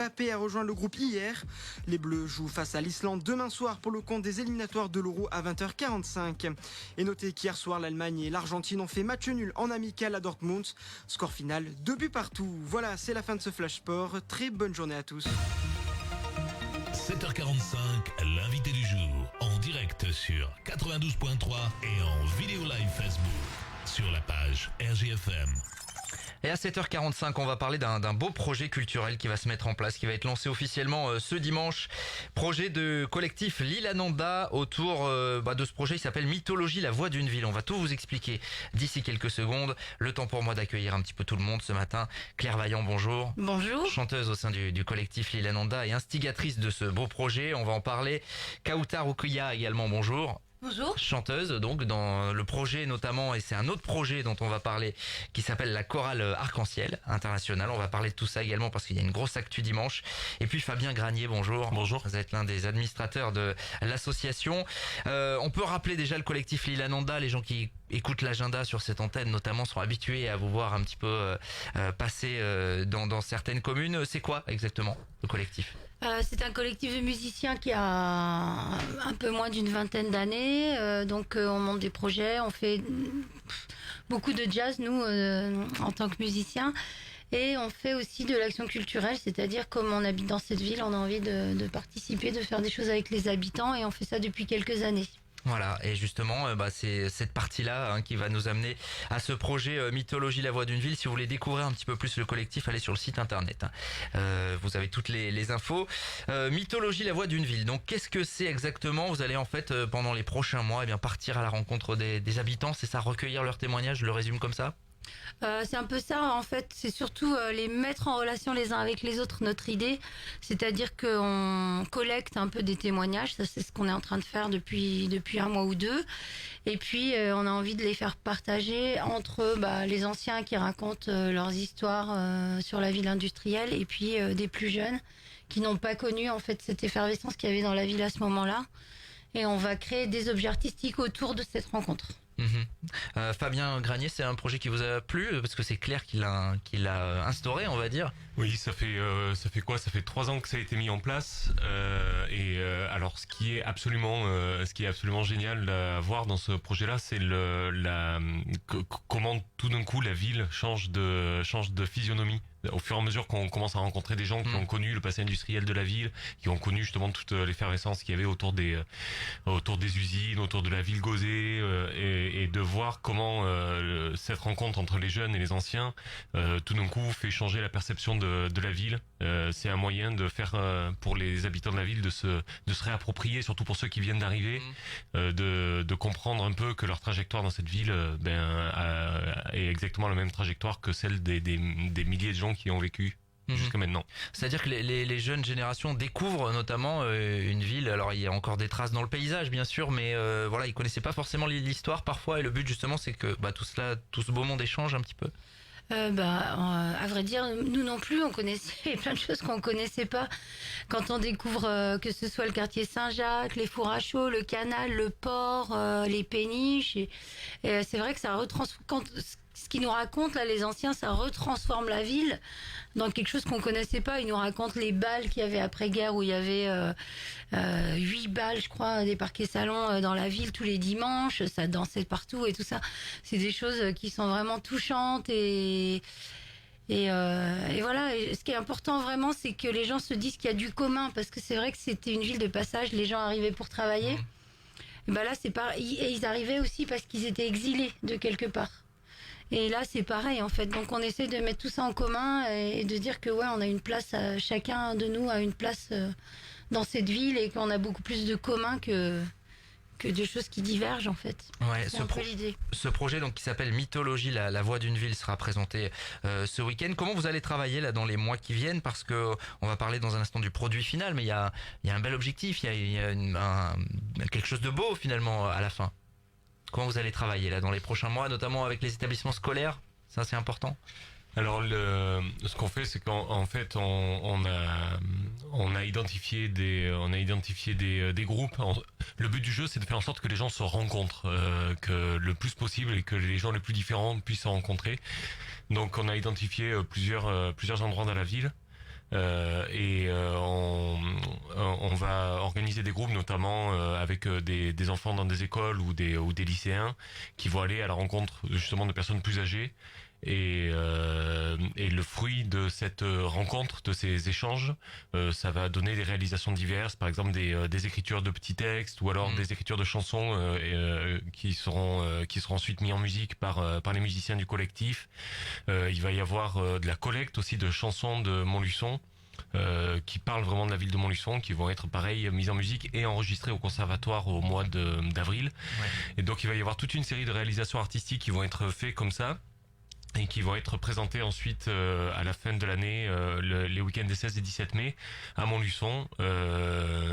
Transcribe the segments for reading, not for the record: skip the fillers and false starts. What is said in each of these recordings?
Mbappé a rejoint le groupe hier. Les Bleus jouent face à l'Islande demain soir pour le compte des éliminatoires de l'Euro à 20h45. Et notez qu'hier soir, l'Allemagne et l'Argentine ont fait match nul en amical à Dortmund. Score final, 2 buts partout. Voilà, c'est la fin de ce Flash Sport. Très bonne journée à tous. 7h45, l'invité du jour, en direct sur 92.3 et en vidéo live Facebook, sur la page RGFM. Et à 7h45, on va parler d'un beau projet culturel qui va se mettre en place, qui va être lancé officiellement ce dimanche. Projet de collectif Lilananda autour de ce projet. Il s'appelle Mythologie, la voix d'une ville. On va tout vous expliquer d'ici quelques secondes. Le temps pour moi d'accueillir un petit peu tout le monde ce matin. Claire Vaillant, bonjour. Bonjour. Chanteuse au sein du collectif Lilananda et instigatrice de ce beau projet. On va en parler. Kauta Rukuya également, bonjour. Bonjour. Chanteuse donc dans le projet notamment, et c'est un autre projet dont on va parler qui s'appelle la chorale Arc-en-Ciel internationale. On va parler de tout ça également parce qu'il y a une grosse actu dimanche. Et puis Fabien Granier, bonjour. Bonjour. Vous êtes l'un des administrateurs de l'association. On peut rappeler déjà le collectif Lilananda. Les gens qui écoutent l'agenda sur cette antenne notamment sont habitués à vous voir un petit peu passer dans certaines communes. C'est quoi exactement le collectif? C'est un collectif de musiciens qui a un peu moins d'une vingtaine d'années. On monte des projets, on fait beaucoup de jazz, nous, en tant que musiciens. Et on fait aussi de l'action culturelle, c'est-à-dire comme on habite dans cette ville, on a envie de participer, de faire des choses avec les habitants, et on fait ça depuis quelques années. Voilà, et justement, c'est cette partie-là qui va nous amener à ce projet Mythologie, la voix d'une ville. Si vous voulez découvrir un petit peu plus le collectif, allez sur le site internet. Vous avez toutes les infos. Mythologie, la voix d'une ville. Donc, qu'est-ce que c'est exactement? Vous allez en fait, pendant les prochains mois, partir à la rencontre des habitants, c'est ça, recueillir leurs témoignages, je le résume comme ça? C'est un peu ça, en fait, c'est surtout les mettre en relation les uns avec les autres, notre idée, c'est-à-dire qu'on collecte un peu des témoignages, ça c'est ce qu'on est en train de faire depuis un mois ou deux, et puis on a envie de les faire partager entre les anciens qui racontent leurs histoires sur la ville industrielle, et puis des plus jeunes qui n'ont pas connu en fait cette effervescence qu'il y avait dans la ville à ce moment-là, et on va créer des objets artistiques autour de cette rencontre. Fabien Granier, c'est un projet qui vous a plu parce que c'est Claire qui l'a instauré, on va dire. Oui, ça fait quoi? Ça fait 3 ans que ça a été mis en place. Alors, ce qui est absolument génial à voir dans ce projet-là, c'est comment tout d'un coup la ville change de physionomie. Au fur et à mesure qu'on commence à rencontrer des gens qui ont connu le passé industriel de la ville, qui ont connu justement toute l'effervescence qu'il y avait autour des usines, autour de la ville gauzée, et de voir comment cette rencontre entre les jeunes et les anciens tout d'un coup fait changer la perception de la ville. C'est un moyen de faire pour les habitants de la ville de se réapproprier, surtout pour ceux qui viennent d'arriver, de comprendre un peu que leur trajectoire dans cette ville est exactement la même trajectoire que celle des milliers de gens qui ont vécu jusqu'à maintenant. C'est-à-dire que les jeunes générations découvrent notamment une ville. Alors il y a encore des traces dans le paysage bien sûr, mais ils connaissaient pas forcément l'histoire parfois, et le but justement c'est que tout ce beau monde échange un petit peu. À vrai dire, nous non plus, on connaissait plein de choses qu'on connaissait pas. Quand on découvre que ce soit le quartier Saint-Jacques, les fours à chaud, le canal, le port, les péniches, et c'est vrai que ça ce qu'ils nous racontent là, les anciens, ça retransforme la ville dans quelque chose qu'on connaissait pas. Ils nous racontent les bals qu'il y avait après-guerre, où il y avait 8 bals, je crois, des parquets salons dans la ville tous les dimanches. Ça dansait partout et tout ça. C'est des choses qui sont vraiment touchantes et voilà. Et ce qui est important vraiment, c'est que les gens se disent qu'il y a du commun, parce que c'est vrai que c'était une ville de passage. Les gens arrivaient pour travailler. Et là, c'est pareil. Et ils arrivaient aussi parce qu'ils étaient exilés de quelque part. Et là, c'est pareil, en fait. Donc, on essaie de mettre tout ça en commun et de dire que, on a une place, chacun de nous a une place dans cette ville, et qu'on a beaucoup plus de commun que de choses qui divergent, en fait. Ouais, c'est un peu l'idée. Ce projet, donc, qui s'appelle Mythologie, la voix d'une ville, sera présenté ce week-end. Comment vous allez travailler là dans les mois qui viennent? Parce que on va parler dans un instant du produit final, mais il y a un bel objectif, il y a quelque chose de beau finalement à la fin. Comment vous allez travailler là dans les prochains mois, notamment avec les établissements scolaires? Ça, c'est important. Alors, ce qu'on fait, c'est qu'en fait, on a identifié des groupes. Le but du jeu, c'est de faire en sorte que les gens se rencontrent, que le plus possible, et que les gens les plus différents puissent se rencontrer. Donc, on a identifié plusieurs endroits dans la ville. On va organiser des groupes, notamment avec des enfants dans des écoles ou des lycéens qui vont aller à la rencontre justement de personnes plus âgées. Et le fruit de cette rencontre, de ces échanges, ça va donner des réalisations diverses, par exemple des écritures de petits textes ou alors des écritures de chansons qui seront ensuite mis en musique par les musiciens du collectif. Il va y avoir de la collecte aussi de chansons de Montluçon. Qui parlent vraiment de la ville de Montluçon, qui vont être pareil mises en musique et enregistrées au conservatoire au mois d'avril. Ouais. Et donc il va y avoir toute une série de réalisations artistiques qui vont être faites comme ça et qui vont être présentées ensuite à la fin de l'année, les week-ends des 16 et 17 mai à Montluçon,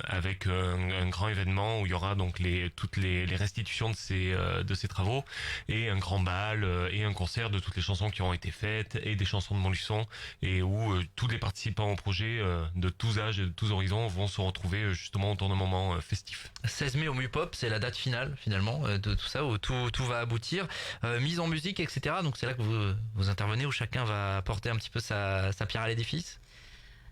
avec un grand événement où il y aura donc toutes les restitutions de ces travaux et un grand bal et un concert de toutes les chansons qui ont été faites et des chansons de Montluçon, et où tous les participants au projet de tous âges et de tous horizons vont se retrouver justement autour d'un moment festif. 16 mai au Mupop, c'est la date finale finalement de tout ça, où tout va aboutir, mise en musique, etc. Donc c'est là que vous intervenez, où chacun va apporter un petit peu sa pierre à l'édifice.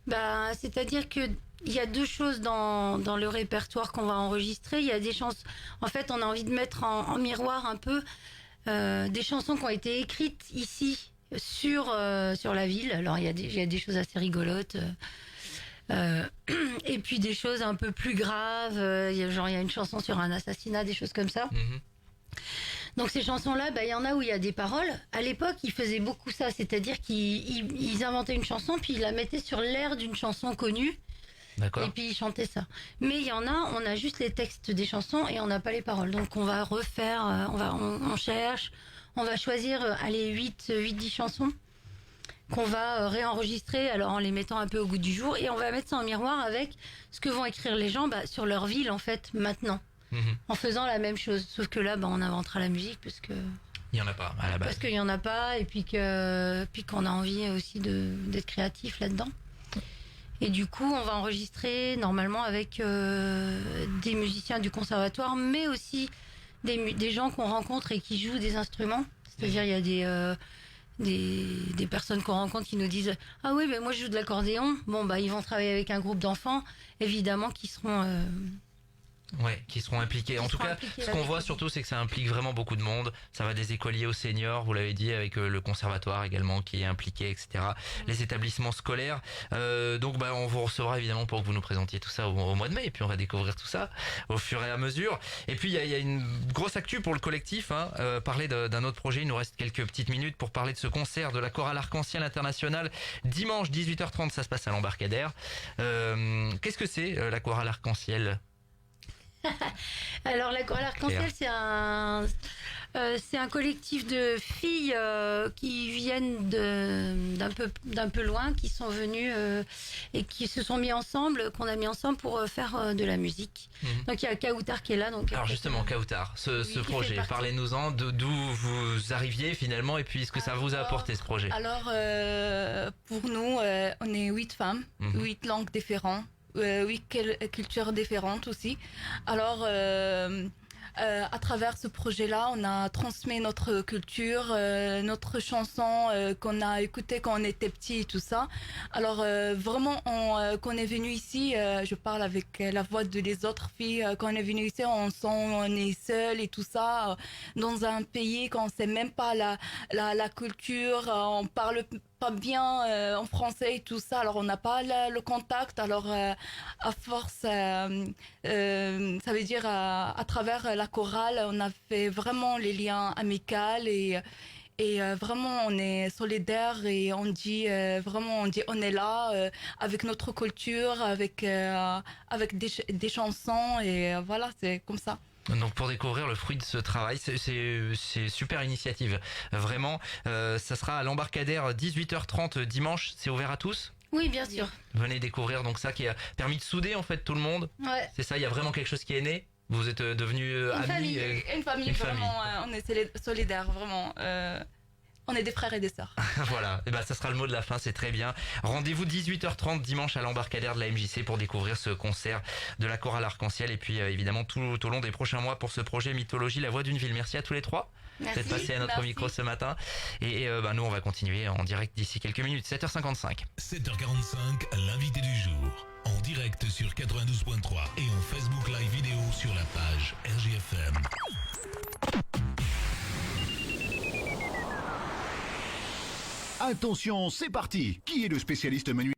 Bah, c'est-à-dire que il y a deux choses dans le répertoire qu'on va enregistrer. Il y a des chansons. En fait, on a envie de mettre en miroir un peu des chansons qui ont été écrites ici sur la ville. Alors il y a des choses assez rigolotes. Et puis des choses un peu plus graves. Il y a une chanson sur un assassinat, des choses comme ça. Donc ces chansons-là, il y en a où il y a des paroles. À l'époque, ils faisaient beaucoup ça, c'est-à-dire qu'ils inventaient une chanson, puis ils la mettaient sur l'air d'une chanson connue. D'accord. Et puis ils chantaient ça. Mais il y en a, on a juste les textes des chansons et on n'a pas les paroles. Donc on va refaire, on cherche, on va choisir 8-10 chansons qu'on va réenregistrer, alors en les mettant un peu au goût du jour, et on va mettre ça en miroir avec ce que vont écrire les gens sur leur ville en fait maintenant. En faisant la même chose, sauf que là on inventera la musique parce que il n'y en a pas à la base. Parce qu'il y en a pas, et puis qu'on a envie aussi d'être créatif là-dedans. Et du coup on va enregistrer normalement avec des musiciens du conservatoire, mais aussi des gens qu'on rencontre et qui jouent des instruments. C'est-à-dire il y a des personnes qu'on rencontre qui nous disent ah oui mais moi je joue de l'accordéon. Bon ils vont travailler avec un groupe d'enfants évidemment qui seront qui seront impliqués. En tout cas, ce qu'on voit surtout, c'est que ça implique vraiment beaucoup de monde. Ça va des écoliers aux seniors, vous l'avez dit, avec le conservatoire également qui est impliqué, etc. Les établissements scolaires. Donc, on vous recevra évidemment pour que vous nous présentiez tout ça au mois de mai, et puis on va découvrir tout ça au fur et à mesure. Et puis, il y a une grosse actu pour le collectif. Parler d'un autre projet. Il nous reste quelques petites minutes pour parler de ce concert de la chorale Arc-en-Ciel internationale. Dimanche 18h30, ça se passe à l'Embarcadère. Qu'est-ce que c'est la chorale Arc-en-Ciel ? Alors la chorale Arc-en-Ciel, c'est un collectif de filles qui viennent d'un peu loin, qui sont venues et qui se sont mis ensemble, qu'on a mis ensemble pour faire de la musique. Donc il y a Kautar qui est là. Donc alors justement, Kautar, ce projet, parlez-nous-en, d'où vous arriviez finalement, et puis ce que ça vous a apporté ce projet. Alors pour nous, on est 8 femmes, 8 langues différentes. 8 cultures différentes aussi. Alors, à travers ce projet-là, on a transmis notre culture, notre chanson qu'on a écoutée quand on était petit et tout ça. Alors, vraiment, quand on est venu ici, je parle avec la voix les autres filles, quand on est venu ici, on est seul et tout ça, dans un pays qu'on ne sait même pas la culture, on parle pas bien en français et tout ça, alors on n'a pas le contact, alors à force, ça veut dire à travers la chorale, on a fait vraiment les liens amicaux et vraiment on est solidaires et on dit on est là avec notre culture, avec des chansons et voilà, c'est comme ça. Donc pour découvrir le fruit de ce travail, c'est super initiative. Vraiment, ça sera à l'Embarcadère 18h30 dimanche, c'est ouvert à tous ? Oui, bien sûr. Venez découvrir donc ça qui a permis de souder en fait tout le monde. Ouais. C'est ça, il y a vraiment quelque chose qui est né. Vous êtes devenus amis. Une famille, vraiment, on est solidaires, vraiment. On est des frères et des sœurs. Voilà, et ça sera le mot de la fin, c'est très bien. Rendez-vous 18h30 dimanche à l'embarcadère de la MJC pour découvrir ce concert de la chorale Arc-en-Ciel et puis évidemment tout au long des prochains mois pour ce projet Mythologie, la voix d'une ville. Merci à tous les trois d'être passés à notre micro ce matin et nous on va continuer en direct d'ici quelques minutes, 7h55. 7h45, l'invité du jour. En direct sur 92.3 et en Facebook Live vidéo sur la page RJFM. Attention, c'est parti. Qui est le spécialiste manuel ?